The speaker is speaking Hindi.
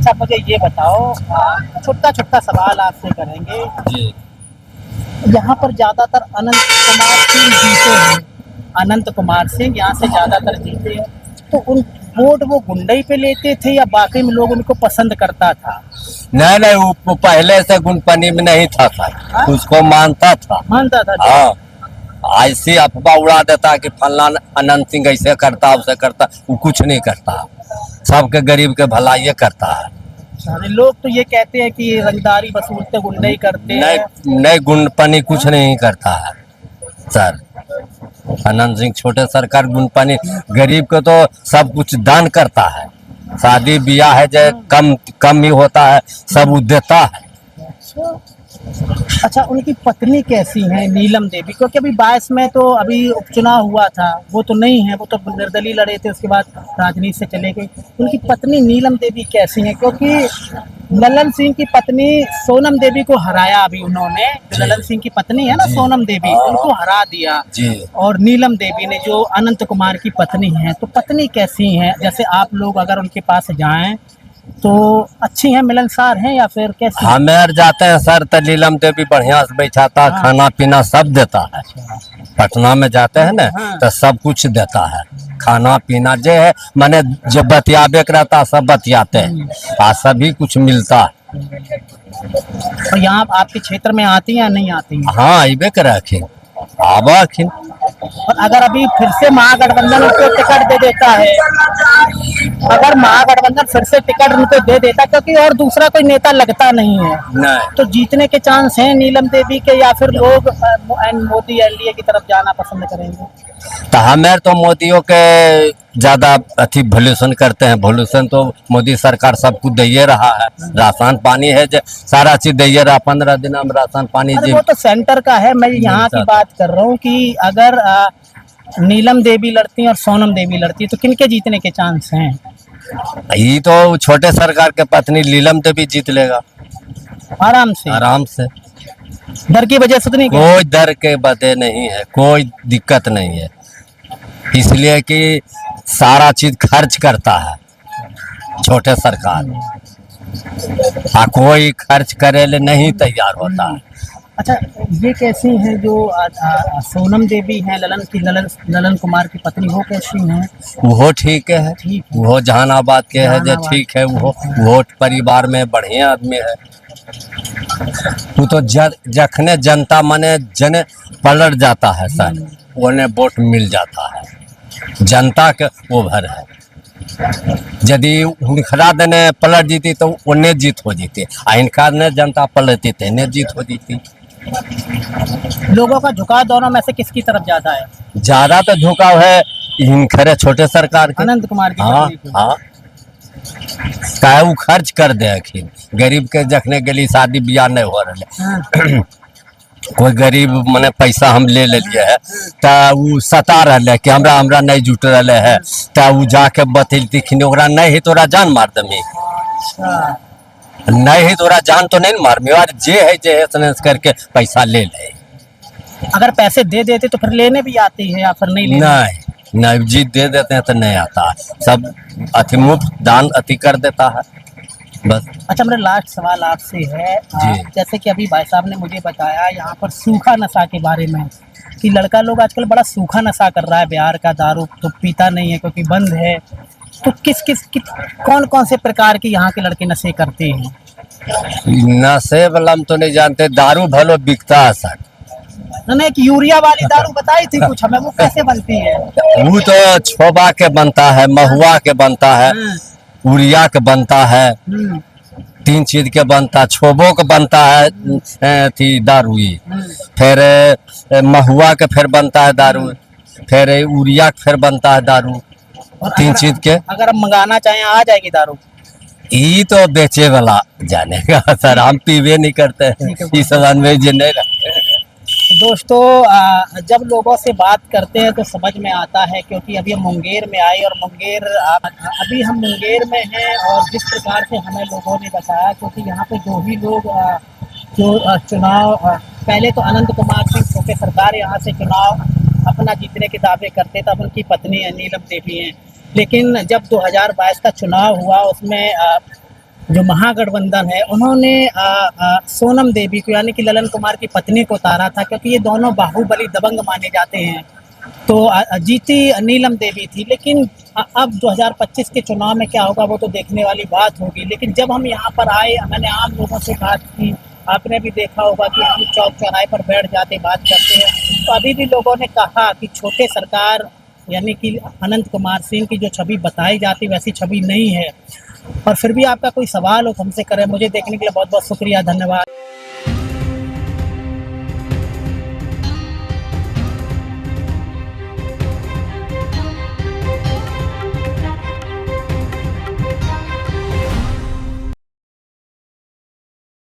अच्छा मुझे ये बताओ, छोटा छोटा सवाल आपसे करेंगे। जी। यहाँ पर ज्यादातर अनंत कुमार सिंह जीते हैं, अनंत कुमार सिंह यहाँ से ज्यादातर जीते हैं, तो उन वोट वो गुंडई पे लेते थे या बाकी में लोग उनको पसंद करता था? नहीं नहीं, वो पहले से गुंडपनी में नहीं था सर, हाँ? उसको मानता था। मानता था? हाँ, ऐसी अफवाह उड़ा देता कि फलना अनंत सिंह ऐसे करता उसे करता, वो कुछ नहीं करता, सबके गरीब के भलाई करता है। सारे लोग तो ये कहते हैं कि रंगदारी वसूलते गुंडई करते हैं। नहीं नहीं, गुंडपनी कुछ नहीं करता है सर। अनंत सिंह छोटे सरकार गुंडपनी, गरीब को तो सब कुछ दान करता है, शादी ब्याह है जो कम कम ही होता है सब वो देता है। अच्छा, उनकी पत्नी कैसी है नीलम देवी? क्योंकि अभी 22 में तो अभी उपचुनाव हुआ था, वो तो नहीं है, वो तो निर्दलीय लड़े थे, उसके बाद राजनीति से चले गए। उनकी पत्नी नीलम देवी कैसी है? क्योंकि ललन सिंह की पत्नी सोनम देवी को हराया अभी उन्होंने, जो ललन सिंह की पत्नी है ना सोनम देवी, उनको हरा दिया जी। और नीलम देवी ने जो अनंत कुमार की पत्नी है, तो पत्नी कैसी है? जैसे आप लोग अगर उनके पास जाएं तो अच्छी हैं, मिलनसार हैं या फिर कैसी? हमें जाते हैं सर तो नीलम देवी बढ़िया से बैठाता, हाँ। खाना पीना सब देता है। पटना में जाते हैं ना हाँ। तो सब कुछ देता है, खाना पीना जो है माने जो बतियाबे के रहता सब बतियाते हैं, आ सभी कुछ मिलता है। और यहाँ आपके क्षेत्र में आती हैं या नहीं आती हैं? हाँ, अबे कर आखिन। और अगर अभी फिर से महागठबंधन उनको टिकट दे देता है, अगर महागठबंधन फिर से टिकट उनको दे देता, क्योंकि और दूसरा कोई नेता लगता नहीं है, नहीं तो जीतने के चांस हैं नीलम देवी के, या फिर लोग मोदी एनडीए की तरफ जाना पसंद करेंगे? तो हमें तो मोदियों के ज्यादा अथी वोल्यूशन करते हैं, वोल्यूशन तो मोदी सरकार सब कुछ दे रहा है, राशन पानी है जो सारा चीज दे रहा, 15 दिन में राशन पानी। अरे वो तो सेंटर का है, मैं यहाँ की बात कर रहा हूँ कि अगर नीलम देवी लड़ती और सोनम देवी लड़ती तो किनके जीतने के चांस हैं? ये तो छोटे सरकार के पत्नी नीलम देवी जीत लेगा आराम से? आराम से, डर की वजह से तो नहीं? कोई डर के बातें नहीं है, कोई दिक्कत नहीं है, इसलिए कि सारा चीज खर्च करता है छोटे सरकार, कोई खर्च करे ले नहीं तैयार होता है। अच्छा, ये कैसी हैं जो सोनम देवी हैं, ललन कुमार की पत्नी, वो कैसी हैं? वो ठीक है, ठीक है। वो जहानाबाद के है जो जहानाबाद। ठीक है, वो परिवार में बढ़िया आदमी है। वो तो जखने जनता मने जन पलट जाता है सर, उन्हें वोट मिल जाता है, जनता के ओभर है। यदि इनका ने पलट जीती तो उन्हें जीत हो जीती, इनका ने जनता पलटती तो इन्हें जीत हो जीती। लोगों का झुकाव दोनों में से किसकी तरफ ज्यादा है? ज्यादा तो झुकाव है इनखरे छोटे सरकार के, अनंत कुमार की हाँ पत्नी की। हाँ, काहे वो खर्च कर दे अखिन, गरीब के जखने के लिए शादी ब्याह नहीं हो रहे। हाँ। कोई गरीब मने पैसा हम ले लिए है तो वो सता रहे कि हमरा नहीं जुट रहे है, तो वो जाके बतलती ओकरा नहीं तोरा जान मार दमी, अच्छा। नहीं तोरा जान तो नहीं मार में, और जे है करके पैसा ले ले। अगर पैसे दे देते तो फिर लेने भी आती है या फिर नहीं लेने? नहीं जीत दे देते हैं तो नहीं आता है, सब अति मुफ्त दान अति कर देता है बस। अच्छा, मेरा लास्ट सवाल आपसे है, जैसे कि अभी भाई साहब ने मुझे बताया यहाँ पर सूखा नशा के बारे में, कि लड़का लोग आजकल बड़ा सूखा नशा कर रहा है, बिहार का दारू तो पीता नहीं है क्योंकि बंद है, तो कौन कौन से प्रकार के यहाँ के लड़के नशे करते हैं? नशे वाला हम तो नहीं जानते, दारू भलो बिकता है सर। मैंने एक यूरिया वाली दारू बताई थी कुछ हमें, वो कैसे बनती है? वो तो छोबा के बनता है, महुआ के बनता है, यूरिया के बनता है, 3 चीज के बनता, छोबो के बनता है थी दारू, फिर महुआ के फिर बनता है दारू, फिर यूरिया के फिर बनता है दारू, 3 चीज के। अगर हम मंगाना चाहें आ जाएगी दारू? ये तो बेचे वाला जानेगा सर, हम पीवे नहीं करते हैं, इस सब में जो नहीं रखते। दोस्तों, जब लोगों से बात करते हैं तो समझ में आता है, क्योंकि अभी हम मुंगेर में आए और अभी हम मुंगेर में हैं, और जिस प्रकार से हमें लोगों ने बताया, क्योंकि यहाँ पे जो ही लोग जो चुनाव पहले तो अनंत कुमार सिंह छोटे सरकार यहाँ से चुनाव अपना जीतने के दावे करते, तब उनकी पत्नी नीलम देवी हैं, लेकिन जब 2022 का चुनाव हुआ उसमें जो महागठबंधन है उन्होंने सोनम देवी को यानी कि ललन कुमार की पत्नी को उतारा था, क्योंकि ये दोनों बाहुबली दबंग माने जाते हैं। तो जीती नीलम देवी थी, लेकिन अब 2025 के चुनाव में क्या होगा वो तो देखने वाली बात होगी। लेकिन जब हम यहाँ पर आए, मैंने आम लोगों से बात की, आपने भी देखा होगा कि हम चौक चौराहे पर बैठ जाते बात करते हैं, तो अभी भी लोगों ने कहा कि छोटे सरकार यानी कि अनंत कुमार सिंह की जो छवि बताई जाती वैसी छवि नहीं है। और फिर भी आपका कोई सवाल हो तो हमसे करें। मुझे देखने के लिए बहुत बहुत शुक्रिया, धन्यवाद।